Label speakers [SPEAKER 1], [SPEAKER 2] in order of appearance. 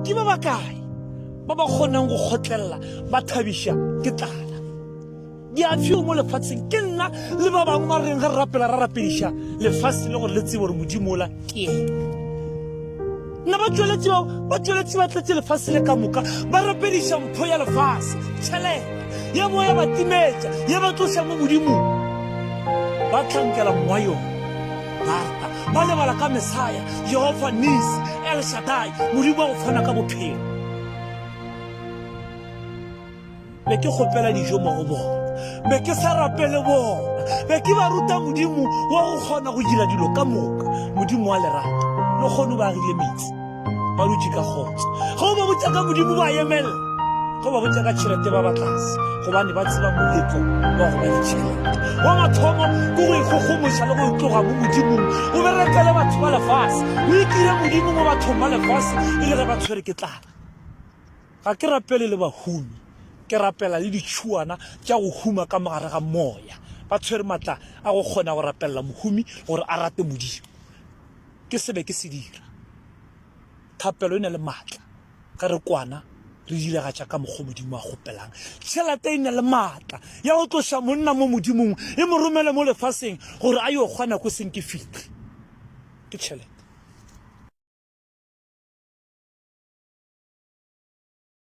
[SPEAKER 1] ke ba bakae ba ba kgonang go kgotlella ba thabisha ke tlala di a fiwa mo lefatsheng ke nna le ba bangwe ba reng ga re rapela ra rapedisha lefatshe le gore le tsebe gore modimo ola ke nna ba tsweletsi ba tletse lefatshe le ka moka ba rapedisha mpho ya lefatshe tšhelete ya moya ba timetša ya ba tloša mo modimong ba tlankela mmoa yone ba lebala ka Mesaya Jehova Nisi El Shaddai modimo wa go fana ka bophelo be ke kgopela dijo mo go bona be ke sa rapele bona be ke ba ruta modimo wa go kgona go dira dilo ka moka modimo wa lerato le kgone ba agile metsi ba dutse ka kgotso ga o ba botsa ka modimo ba emelela ga o ba botsa ka tšhelete ba batlase gobane ba tseba moletlo wa go ba le tšhelete wa mathomo ke go ikgogomoša le go itloga mo modimong o berekele batho ba lefase o ikire modimo mo bathong ba lefase e le ge ba tshwere ke tlala ga ke rapele le bahumi ke rapela le ditšhuana tša go huma ka mogare ga moya ba tshwere maatla a go kgona go rapelela mohumi gore a rate modimo ke sebe ke se dira thapelo e na le maatla ka re kwana re dilegatša ka mokgwa modimo a gopelang tšhelete e na le maatla ya go tloša monna mo modimong e mo romele mo lefaseng gore a yo kgona ko seng ke fitlhe ke tšhelete